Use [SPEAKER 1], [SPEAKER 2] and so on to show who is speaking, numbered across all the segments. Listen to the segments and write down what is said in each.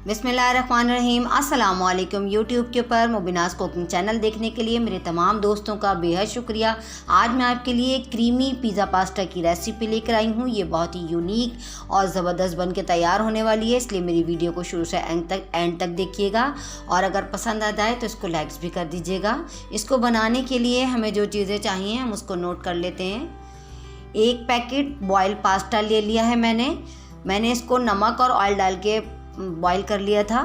[SPEAKER 1] बिस्मिल्लाहिर्रहमानिर्रहीम। अस्सलामु अलैकुम। यूट्यूब के ऊपर मुबीनास कुकिंग चैनल देखने के लिए मेरे तमाम दोस्तों का बेहद शुक्रिया। आज मैं आपके लिए क्रीमी पिज़्ज़ा पास्ता की रेसिपी लेकर आई हूँ। ये बहुत ही यूनिक और ज़बरदस्त बन के तैयार होने वाली है, इसलिए मेरी वीडियो को शुरू से एंड तक देखिएगा और अगर पसंद आ जाए तो इसको लाइक्स भी कर दीजिएगा। इसको बनाने के लिए हमें जो चीज़ें चाहिए हम उसको नोट कर लेते हैं। एक पैकेट बॉयल पास्ता ले लिया है मैंने इसको नमक और ऑयल डाल के बॉईल कर लिया था।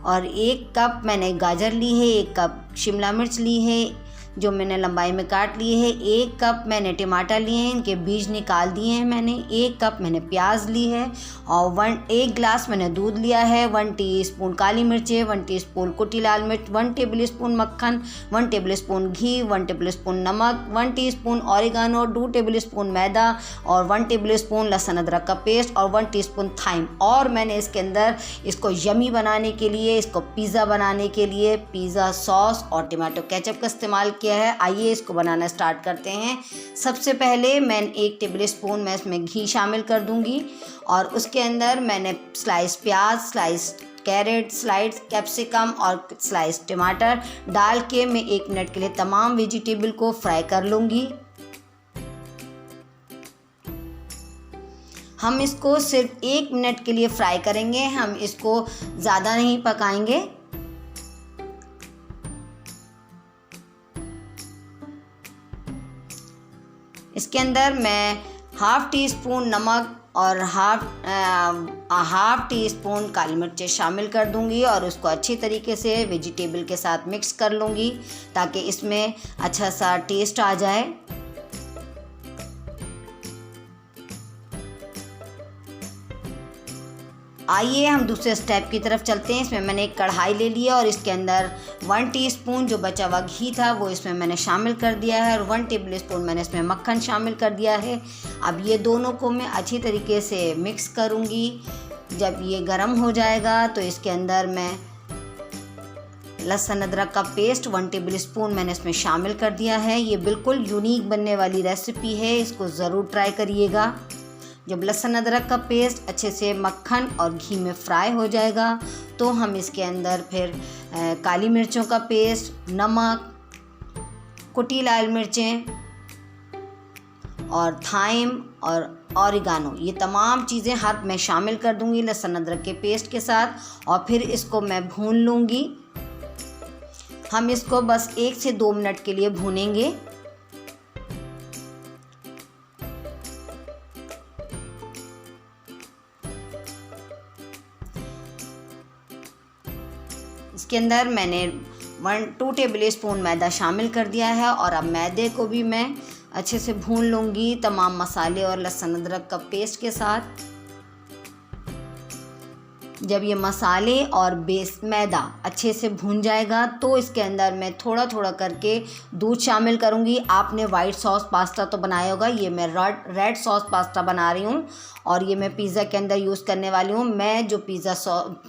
[SPEAKER 1] और 1 कप मैंने गाजर ली है, 1 कप शिमला मिर्च ली है जो मैंने लंबाई में काट ली है, 1 कप मैंने टमाटर लिए हैं, इनके बीज निकाल दिए हैं मैंने, 1 कप मैंने प्याज ली है और 1 गिलास मैंने दूध लिया है। 1 टीस्पून काली मिर्चें, 1 टीस्पून कुटी लाल मिर्च, 1 टेबलस्पून मक्खन, 1 टेबलस्पून घी, 1 टेबलस्पून नमक, 1 टीस्पून ऑरिगानो, 2 टेबलस्पून मैदा और 1 टेबलस्पून लहसुन अदरक का पेस्ट और 1 टीस्पून थाइम। और मैंने इसके अंदर इसको यमी बनाने के लिए, इसको पिज़्ज़ा बनाने के लिए पिज़्ज़ा सॉस और टमाटो केचप का इस्तेमाल किया है। आइए इसको बनाना स्टार्ट करते हैं। सबसे पहले मैं 1 टेबलस्पून मैं इसमें घी शामिल कर दूंगी और उसके अंदर मैंने स्लाइस प्याज, स्लाइस कैरेट, स्लाइस कैप्सिकम और स्लाइस टमाटर डाल के मैं 1 मिनट के लिए तमाम वेजिटेबल को फ्राई कर लूँगी। हम इसको सिर्फ 1 मिनट के लिए फ्राई करेंगे, हम इसको ज़्यादा नहीं पकाएंगे। इसके अंदर मैं हाफ़ टी स्पून नमक और हाफ़ टी स्पून काली मिर्चें शामिल कर दूंगी और उसको अच्छी तरीके से वेजिटेबल के साथ मिक्स कर लूँगी ताकि इसमें अच्छा सा टेस्ट आ जाए। आइए हम दूसरे स्टेप की तरफ चलते हैं। इसमें मैंने एक कढ़ाई ले लिया और इसके अंदर 1 टीस्पून जो बचा हुआ घी था वो इसमें मैंने शामिल कर दिया है और 1 टेबलस्पून मैंने इसमें मक्खन शामिल कर दिया है। अब ये दोनों को मैं अच्छी तरीके से मिक्स करूँगी। जब ये गर्म हो जाएगा तो इसके अंदर मैं लहसुन अदरक का पेस्ट 1 टेबलस्पून मैंने इसमें शामिल कर दिया है। ये बिल्कुल यूनिक बनने वाली रेसिपी है, इसको ज़रूर ट्राई करिएगा। जब लहसुन अदरक का पेस्ट अच्छे से मक्खन और घी में फ्राई हो जाएगा तो हम इसके अंदर फिर काली मिर्चों का पेस्ट, नमक, कुटी लाल मिर्चें और थाइम और ऑरिगानो, ये तमाम चीज़ें हाथ में शामिल कर दूंगी लहसुन अदरक के पेस्ट के साथ और फिर इसको मैं भून लूँगी। हम इसको बस 1 से 2 मिनट के लिए भूनेंगे। इसके अंदर मैंने 2 टेबलस्पून मैदा शामिल कर दिया है और अब मैदे को भी मैं अच्छे से भून लूँगी तमाम मसाले और लहसुन अदरक का पेस्ट के साथ। जब ये मसाले और मैदा अच्छे से भून जाएगा तो इसके अंदर मैं थोड़ा थोड़ा करके दूध शामिल करूँगी। आपने वाइट सॉस पास्ता तो बनाया होगा, ये मैं रेड सॉस पास्ता बना रही हूँ और ये मैं पिज़्ज़ा के अंदर यूज़ करने वाली हूँ। मैं जो पिज़्ज़ा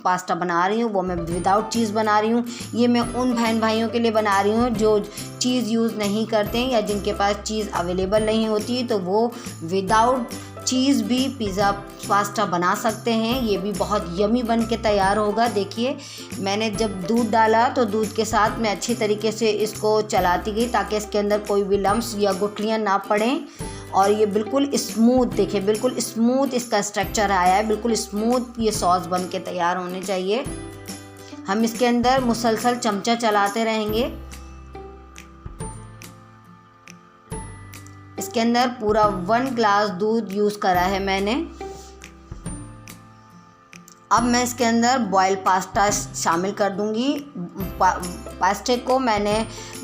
[SPEAKER 1] पास्ता बना रही हूँ वो मैं विदाउट चीज़ बना रही हूँ। ये मैं उन बहन भाइयों के लिए बना रही हूँ जो चीज़ यूज़ नहीं करते हैं या जिनके पास चीज़ अवेलेबल नहीं होती, तो वो विदाउट चीज़ भी पिज़्ज़ा पास्ता बना सकते हैं। ये भी बहुत यमी बन के तैयार होगा। देखिए मैंने जब दूध डाला तो दूध के साथ मैं अच्छी तरीके से इसको चलाती गई ताकि इसके अंदर कोई भी लम्स या गुठलियाँ ना पड़ें और ये बिल्कुल स्मूथ, देखिए बिल्कुल स्मूथ इसका स्ट्रक्चर आया है, बिल्कुल स्मूथ ये सॉस बन के तैयार होने चाहिए। हम इसके अंदर मुसलसल चमचा चलाते रहेंगे। इसके अंदर पूरा 1 गिलास दूध यूज़ करा है मैंने। अब मैं इसके अंदर बॉयल पास्ता शामिल कर दूंगी। पास्ते को मैंने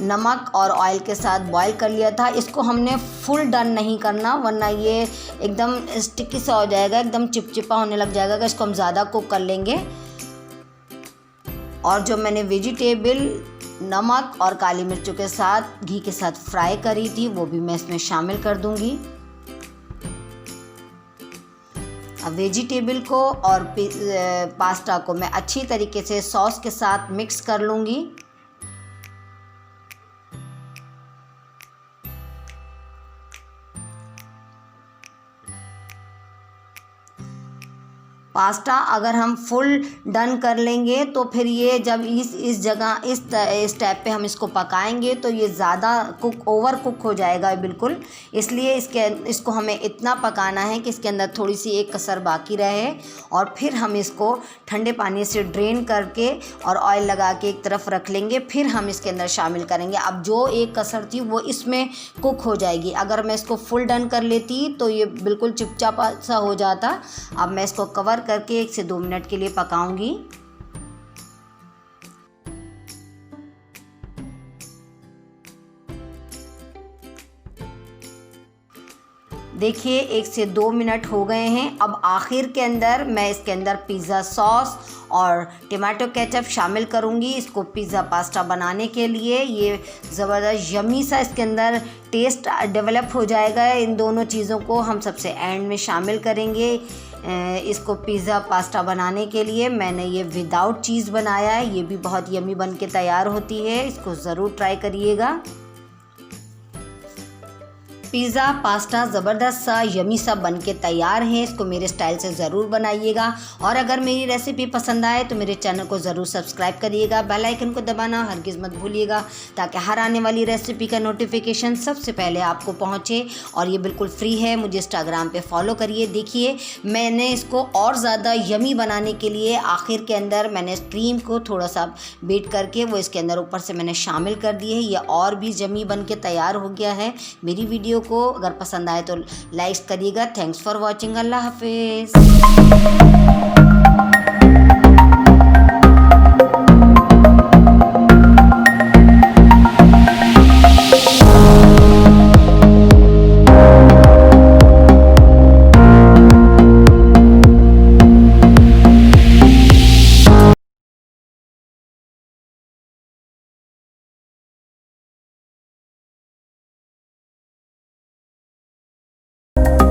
[SPEAKER 1] नमक और ऑयल के साथ बॉयल कर लिया था। इसको हमने फुल डन नहीं करना वरना ये एकदम स्टिकी सा हो जाएगा, एकदम चिपचिपा होने लग जाएगा अगर इसको हम ज़्यादा कुक कर लेंगे। और जो मैंने वेजिटेबल नमक और काली मिर्चों के साथ घी के साथ फ्राई करी थी वो भी मैं इसमें शामिल कर दूंगी। अब वेजिटेबल को और पास्ता को मैं अच्छी तरीके से सॉस के साथ मिक्स कर लूँगी। पास्ता अगर हम फुल डन कर लेंगे तो फिर ये जब इस जगह इस स्टेप पे हम इसको पकाएंगे तो ये ज़्यादा ओवर कुक हो जाएगा बिल्कुल। इसलिए इसको हमें इतना पकाना है कि इसके अंदर थोड़ी सी एक कसर बाकी रहे, और फिर हम इसको ठंडे पानी से ड्रेन करके और ऑयल लगा के एक तरफ रख लेंगे। फिर हम इसके अंदर शामिल करेंगे। अब जो एक कसर थी वो इसमें कुक हो जाएगी। अगर मैं इसको फुल डन कर लेती तो ये बिल्कुल चिपचापा सा हो जाता। अब मैं इसको कवर करके 1 से 2 मिनट के लिए पकाऊंगी। देखिए 1 से 2 मिनट हो गए हैं। अब आखिर के अंदर मैं इसके अंदर पिज़्ज़ा सॉस और टमाटो केचप शामिल करूंगी। इसको पिज़्ज़ा पास्ता बनाने के लिए ये ज़बरदस्त यमी सा इसके अंदर टेस्ट डेवलप हो जाएगा। इन दोनों चीज़ों को हम सबसे एंड में शामिल करेंगे। इसको पिज़्ज़ा पास्ता बनाने के लिए मैंने ये विदाउट चीज़ बनाया है। ये भी बहुत यमी बन के तैयार होती है। इसको ज़रूर ट्राई करिएगा। पिज़्ज़ा पास्ता ज़बरदस्त सा यमी सा बन के तैयार है। इसको मेरे स्टाइल से ज़रूर बनाइएगा, और अगर मेरी रेसिपी पसंद आए तो मेरे चैनल को ज़रूर सब्सक्राइब करिएगा। बेल आइकन को दबाना हरगिज़ मत भूलिएगा, ताकि हर आने वाली रेसिपी का नोटिफिकेशन सबसे पहले आपको पहुँचे। और ये बिल्कुल फ्री है। मुझे इंस्टाग्राम पे फॉलो करिए। देखिए मैंने इसको और ज़्यादा यमी बनाने के लिए आखिर के अंदर मैंने क्रीम को थोड़ा सा बीट करके वो इसके अंदर ऊपर से मैंने शामिल कर दी है। ये और भी यमी बन के तैयार हो गया है। मेरी वीडियो को अगर पसंद आए तो लाइक करिएगा। Thanks for watching. अल्लाह हाफिज़।